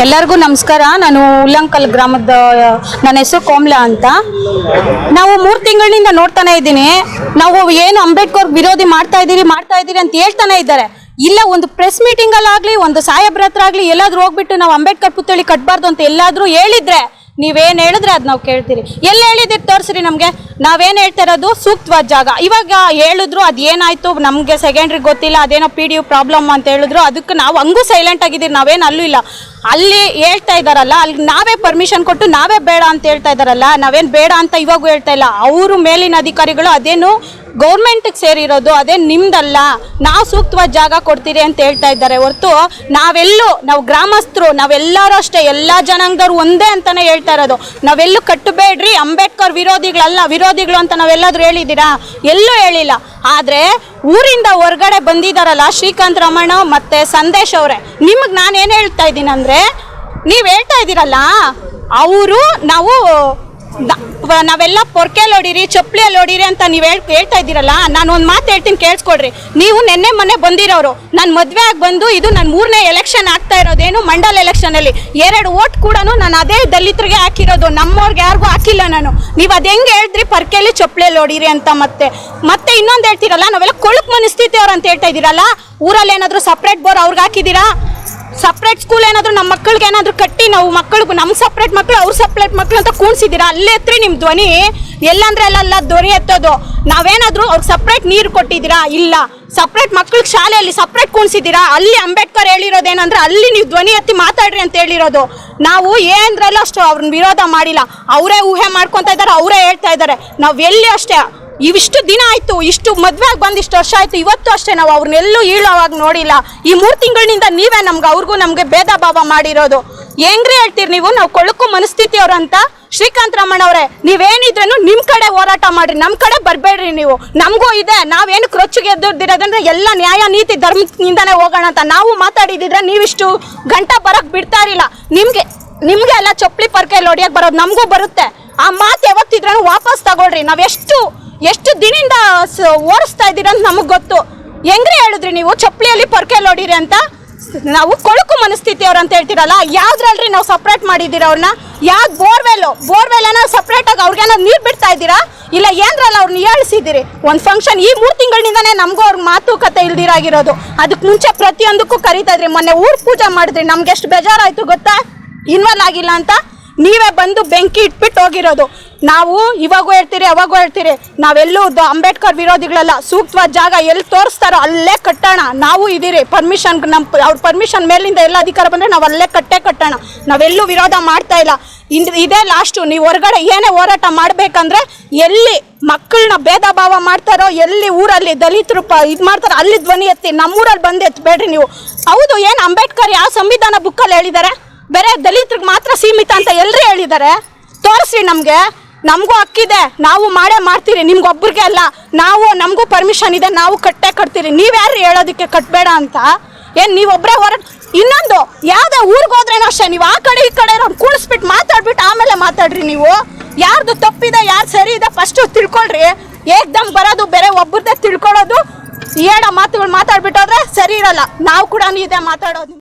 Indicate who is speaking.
Speaker 1: ಎಲ್ಲರಿಗೂ ನಮಸ್ಕಾರ. ನಾನು ಉಲ್ಲಂಕಲ್ ಗ್ರಾಮದ, ನನ್ನ ಹೆಸರು ಕೋಮ್ಲಾ ಅಂತ. ನಾವು 3 ತಿಂಗಳಿನಿಂದ ನೋಡ್ತಾನೆ ಇದ್ದೀನಿ, ನಾವು ಏನು ಅಂಬೇಡ್ಕರ್ ವಿರೋಧಿ ಮಾಡ್ತಾ ಇದ್ದೀರಿ ಅಂತ ಹೇಳ್ತಾನೆ ಇದ್ದಾರೆ. ಇಲ್ಲ, ಒಂದು ಪ್ರೆಸ್ ಮೀಟಿಂಗ್ ಅಲ್ಲಾಗ್ಲಿ, ಒಂದು ಸಾಹೇಬ್ರ ಹತ್ರ ಆಗ್ಲಿ ಎಲ್ಲಾದ್ರೂ ಹೋಗ್ಬಿಟ್ಟು ನಾವು ಅಂಬೇಡ್ಕರ್ ಪುತ್ಥಳಿ ಕಟ್ಟಬಾರ್ದು ಅಂತ ಎಲ್ಲಾದ್ರೂ ಹೇಳಿದ್ರೆ, ನೀವೇನು ಹೇಳಿದ್ರೆ ಅದು ನಾವು ಕೇಳ್ತೀರಿ. ಎಲ್ಲಿ ಹೇಳಿದಿರಿ ತೋರಿಸ್ರಿ ನಮಗೆ. ನಾವೇನು ಹೇಳ್ತಾ ಇರೋದು ಸೂಕ್ತವಾದ ಜಾಗ. ಇವಾಗ ಹೇಳಿದ್ರು ಅದು ಏನಾಯ್ತು ನಮಗೆ ಸೆಕೆಂಡ್ರಿಗೆ ಗೊತ್ತಿಲ್ಲ, ಅದೇನೋ PDU ಪ್ರಾಬ್ಲಮ್ ಅಂತ ಹೇಳಿದ್ರು. ಅದಕ್ಕೆ ನಾವು ಹಂಗೂ ಸೈಲೆಂಟ್ ಆಗಿದ್ದೀರಿ, ನಾವೇನು ಅಲ್ಲೂ ಇಲ್ಲ. ಅಲ್ಲಿ ಹೇಳ್ತಾ ಇದ್ದಾರಲ್ಲ, ಅಲ್ಲಿ ನಾವೇ ಪರ್ಮಿಷನ್ ಕೊಟ್ಟು ನಾವೇ ಬೇಡ ಅಂತ ಹೇಳ್ತಾ ಇದ್ದಾರಲ್ಲ, ನಾವೇನು ಬೇಡ ಅಂತ ಇವಾಗೂ ಹೇಳ್ತಾ ಇಲ್ಲ. ಅವರು ಮೇಲಿನ ಅಧಿಕಾರಿಗಳು ಅದೇನು ಗೌರ್ಮೆಂಟ್ಗೆ ಸೇರಿರೋದು, ಅದೇ ನಿಮ್ದಲ್ಲ, ನಾವು ಸೂಕ್ತವಾದ ಜಾಗ ಕೊಡ್ತೀರಿ ಅಂತ ಹೇಳ್ತಾ ಇದ್ದಾರೆ ಹೊರತು ನಾವು ಗ್ರಾಮಸ್ಥರು ನಾವೆಲ್ಲರೂ ಅಷ್ಟೇ, ಎಲ್ಲ ಜನಾಂಗದವ್ರು ಒಂದೇ ಅಂತಾನೆ ಹೇಳ್ತಾ ಇರೋದು. ನಾವೆಲ್ಲೂ ಕಟ್ಟಬೇಡ್ರಿ, ಅಂಬೇಡ್ಕರ್ ವಿರೋಧಿಗಳು ಅಂತ ನಾವೆಲ್ಲಾದ್ರೂ ಹೇಳಿದ್ದೀರಾ? ಎಲ್ಲೂ ಹೇಳಿಲ್ಲ. ಆದರೆ ಊರಿಂದ ಹೊರಗಡೆ ಬಂದಿದ್ದಾರಲ್ಲ ಶ್ರೀಕಾಂತ್ ರಮಣ ಮತ್ತು ಸಂದೇಶ್ ಅವರೇ, ನಿಮಗೆ ನಾನೇನು ಹೇಳ್ತಾ ಇದ್ದೀನಿ ಅಂದರೆ, ನೀವು ಹೇಳ್ತಾ ಇದ್ದೀರಲ್ಲ ನಾವೆಲ್ಲ ಪೊರ್ಕೆಲ್ ಹೊಡೀರಿ, ಚಪ್ಪಲಿಯಲ್ಲಿ ಹೊಡೀರಿ ಅಂತ ನೀವು ಹೇಳ್ತಾ ಇದ್ದೀರಲ್ಲ. ನಾನು ಒಂದು ಮಾತು ಹೇಳ್ತೀನಿ, ಕೇಳಿಸ್ಕೊಡ್ರಿ. ನೀವು ಮೊನ್ನೆ ಬಂದಿರೋರು, ನಾನು ಮದುವೆ ಆಗಿ ಬಂದು ಇದು ನನ್ನ 3ನೇ ಎಲೆಕ್ಷನ್ ಆಗ್ತಾ ಇರೋದೇನು ಮಂಡಲ್ ಎಲೆಕ್ಷನಲ್ಲಿ 2 ವೋಟ್ ಕೂಡ ನಾನು ಅದೇ ದಲಿತರಿಗೆ ಹಾಕಿರೋದು, ನಮ್ಮವ್ರಿಗೆ ಯಾರಿಗೂ ಹಾಕಿಲ್ಲ ನಾನು. ನೀವು ಅದು ಹೆಂಗೆ ಹೇಳಿದ್ರಿ ಪರ್ಕೆಲಿ ಚಪ್ಪಲಿಯಲ್ಲಿ ಹೊಡೀರಿ ಅಂತ. ಮತ್ತೆ ಇನ್ನೊಂದು ಹೇಳ್ತೀರಲ್ಲ, ನಾವೆಲ್ಲ ಕೊಳಕು ಮನಸ್ಥಿತಿ ಅವ್ರು ಅಂತ ಹೇಳ್ತಾ ಇದ್ದೀರಲ್ಲ. ಊರಲ್ಲಿ ಏನಾದರೂ ಸಪ್ರೇಟ್ ಬೋರ್ ಅವ್ರಿಗೆ ಹಾಕಿದ್ದೀರಾ? ಸಪ್ರೇಟ್ ಸ್ಕೂಲ್ ಏನಾದರೂ ನಮ್ಮ ಮಕ್ಕಳಿಗೆ ಏನಾದರೂ ಕಟ್ಟಿ, ನಾವು ಮಕ್ಕಳಿಗೆ ನಮ್ಮ ಸಪ್ರೇಟ್ ಮಕ್ಕಳು ಅವ್ರ ಸಪ್ರೇಟ್ ಮಕ್ಕಳು ಅಂತ ಕೂಣಿಸಿದ್ದೀರಾ? ಅಲ್ಲೇ ಎತ್ರಿ ನಿಮ್ಮ ಧ್ವನಿ. ಎಲ್ಲಂದ್ರೆ ಅಲ್ಲ ಧ್ವನಿ ಎತ್ತೋದು. ನಾವೇನಾದರೂ ಅವ್ರಿಗೆ ಸಪ್ರೇಟ್ ನೀರು ಕೊಟ್ಟಿದ್ದೀರಾ? ಇಲ್ಲ. ಸಪ್ರೇಟ್ ಮಕ್ಕಳಿಗೆ ಶಾಲೆಯಲ್ಲಿ ಸಪ್ರೇಟ್ ಕೂಣಿಸಿದ್ದೀರಾ? ಅಲ್ಲಿ ಅಂಬೇಡ್ಕರ್ ಹೇಳಿರೋದೇನಂದ್ರೆ ಅಲ್ಲಿ ನೀವು ಧ್ವನಿ ಎತ್ತಿ ಮಾತಾಡ್ರಿ ಅಂತ ಹೇಳಿರೋದು. ನಾವು ಏನರಲ್ಲ ಅಷ್ಟು ಅವ್ರನ್ನ ವಿರೋಧ ಮಾಡಿಲ್ಲ, ಅವರೇ ಊಹೆ ಮಾಡ್ಕೊತಾ ಇದ್ದಾರೆ, ಅವರೇ ಹೇಳ್ತಾ ಇದ್ದಾರೆ. ನಾವು ಎಲ್ಲಿ ಅಷ್ಟೇ ಇವಿಷ್ಟು ದಿನ ಆಯಿತು, ಇಷ್ಟು ಮದುವೆಗೆ ಬಂದು ಇಷ್ಟು ವರ್ಷ ಆಯಿತು, ಇವತ್ತು ಅಷ್ಟೇ ನಾವು ಅವ್ರನ್ನೆಲ್ಲೂ ಈಳೋವಾಗ ನೋಡಿಲ್ಲ. ಈ 3 ತಿಂಗಳಿನಿಂದ ನೀವೇ ನಮಗೆ ಭೇದ ಭಾವ ಮಾಡಿರೋದು. ಹೆಂಗ್ರಿ ಹೇಳ್ತೀರಿ ನೀವು ನಾವು ಕೊಳಕು ಮನಸ್ಥಿತಿಯವ್ರು ಅಂತ? ಶ್ರೀಕಾಂತ್ ರಮಣ ಅವರೇ, ನೀವೇನಿದ್ರೂ ನಿಮ್ಮ ಕಡೆ ಹೋರಾಟ ಮಾಡಿರಿ, ನಮ್ಮ ಕಡೆ ಬರಬೇಡ್ರಿ ನೀವು. ನಮಗೂ ಇದೆ, ನಾವೇನು ಕ್ರೊಚ್ಚಿಗೆ ಎದ್ದಿರೋದಂದ್ರೆ ಎಲ್ಲ ನ್ಯಾಯ ನೀತಿ ಧರ್ಮದಿಂದನೇ ಹೋಗೋಣ ಅಂತ ನಾವು ಮಾತಾಡಿದ್ರೆ ನೀವಿಷ್ಟು ಗಂಟ ಬರೋಕ್ಕೆ ಬಿಡ್ತಾ ಇರಲಿಲ್ಲ. ನಿಮಗೆ ಎಲ್ಲ ಚಪ್ಪಲಿ ಪರ್ಕೆಯಲ್ಲಿ ಹೊಡಿಯೋಕೆ ಬರೋದು, ನಮಗೂ ಬರುತ್ತೆ. ಆ ಮಾತು ಯಾವತ್ತಿದ್ರೂ ವಾಪಸ್ ತಗೊಳ್ರಿ. ಎಷ್ಟು ದಿನದಿಂದ ಓಡಿಸ್ತಾ ಇದ್ದೀರ ಅಂತ ನಮಗೆ ಗೊತ್ತು. ಹೆಂಗ್ರಿ ಹೇಳಿದ್ರಿ ನೀವು ಚಪ್ಪಲಿಯಲ್ಲಿ ಪೊರ್ಕೆಯಲ್ಲಿ ಹೊಡೀರಿ ಅಂತ? ನಾವು ಕೊಳಕು ಮನಸ್ಥಿತಿಯವ್ರು ಅಂತ ಹೇಳ್ತೀರಲ್ಲ, ಯಾವ್ದ್ರಲ್ರಿ ನಾವು ಸಪ್ರೇಟ್ ಮಾಡಿದ್ದೀರ ಅವ್ರನ್ನ? ಯಾವ್ದು ಬೋರ್ವೆಲ್ ಏನೋ ಸಪ್ರೇಟಾಗಿ ಅವ್ರಿಗೇನೋ ನೀರು ಬಿಡ್ತಾ ಇದ್ದೀರಾ? ಇಲ್ಲ ಏನ್ರಲ್ಲ ಅವ್ರನ್ನ ಹೇಳಿಸಿದ್ದೀರಿ ಒಂದು ಫಂಕ್ಷನ್. ಈ 3 ತಿಂಗಳಿಂದನೇ ನಮಗೂ ಅವ್ರಿಗೆ ಮಾತುಕತೆ ಇಲ್ದಿರಾಗಿರೋದು. ಅದಕ್ಕೆ ಮುಂಚೆ ಪ್ರತಿಯೊಂದಕ್ಕೂ ಕರೀತಾ ಇದ್ರಿ. ಮೊನ್ನೆ ಊರು ಪೂಜೆ ಮಾಡಿದ್ರಿ, ನಮ್ಗೆ ಎಷ್ಟು ಬೇಜಾರಾಯಿತು ಗೊತ್ತಾ? ಇನ್ವಾಲ್ವ್ ಆಗಿಲ್ಲ ಅಂತ ನೀವೇ ಬಂದು ಬೆಂಕಿ ಇಟ್ಬಿಟ್ಟು ಹೋಗಿರೋದು. ನಾವು ಇವಾಗೂ ಹೇಳ್ತೀರಿ, ಅವಾಗೂ ಹೇಳ್ತೀರಿ, ನಾವೆಲ್ಲೂ ಅಂಬೇಡ್ಕರ್ ವಿರೋಧಿಗಳಲ್ಲ. ಸೂಕ್ತವಾದ ಜಾಗ ಎಲ್ಲಿ ತೋರಿಸ್ತಾರೋ ಅಲ್ಲೇ ಕಟ್ಟೋಣ. ನಾವು ಇದ್ದೀರಿ, ಅವ್ರ ಪರ್ಮಿಷನ್ ಮೇಲಿಂದ ಎಲ್ಲ ಅಧಿಕಾರ ಬಂದರೆ ನಾವು ಅಲ್ಲೇ ಕಟ್ಟೋಣ. ನಾವೆಲ್ಲೂ ವಿರೋಧ ಮಾಡ್ತಾ ಇಲ್ಲ. ಇದೇ ಲಾಸ್ಟು. ನೀವು ಹೊರಗಡೆ ಏನೇ ಹೋರಾಟ ಮಾಡಬೇಕಂದ್ರೆ, ಎಲ್ಲಿ ಮಕ್ಕಳನ್ನ ಭೇದ ಭಾವ ಮಾಡ್ತಾರೋ, ಎಲ್ಲಿ ಊರಲ್ಲಿ ದಲಿತರು ಇದು ಮಾಡ್ತಾರೋ ಅಲ್ಲಿ ಧ್ವನಿ ಎತ್ತಿ. ನಮ್ಮೂರಲ್ಲಿ ಬಂದು ಎತ್ತಬೇಡ್ರಿ ನೀವು. ಹೌದು, ಏನು ಅಂಬೇಡ್ಕರ್ ಯಾವ ಸಂವಿಧಾನ ಬುಕ್ಕಲ್ಲಿ ಹೇಳಿದ್ದಾರೆ? ಬೇರೆ ದಲಿತರಿಗೆ ಮಾತ್ರ ಸೀಮಿತ ಅಂತ ಎಲ್ಲರೂ ಹೇಳಿದ್ದಾರೆ. ತೋರಿಸ್ರಿ ನಮಗೆ. ನಮಗೂ ಹಕ್ಕಿದೆ, ನಾವು ಮಾಡ್ತೀರಿ. ನಿಮ್ಗೊಬ್ಬರಿಗೆ ಅಲ್ಲ, ನಮಗೂ ಪರ್ಮಿಷನ್ ಇದೆ, ನಾವು ಕಟ್ತೀರಿ. ನೀವ್ಯಾರು ಹೇಳೋದಕ್ಕೆ ಕಟ್ಟಬೇಡ ಅಂತ? ಏನು ನೀವೊಬ್ಬರೇ ಇನ್ನೊಂದು ಯಾವುದೇ ಊರಿಗೆ ಹೋದ್ರೇನೋ ಅಷ್ಟೇ, ನೀವು ಆ ಕಡೆ ಈ ಕಡೆ ಕೂಡಿಸ್ಬಿಟ್ಟು ಮಾತಾಡ್ಬಿಟ್ಟು ಆಮೇಲೆ ಮಾತಾಡ್ರಿ. ನೀವು ಯಾರ್ದು ತಪ್ಪಿದೆ ಯಾರು ಸರಿ ಇದೆ ಫಸ್ಟು ತಿಳ್ಕೊಳ್ರಿ. ಏಕ್ದಮ್ ಬರೋದು ಬೇರೆ ಒಬ್ಬರದೇ ತಿಳ್ಕೊಳ್ಳೋದು, ಮಾತುಗಳು ಮಾತಾಡ್ಬಿಟ್ಟೋದ್ರೆ ಸರಿ ಇರಲ್ಲ. ನಾವು ಕೂಡ ಇದೇ ಮಾತಾಡೋದು.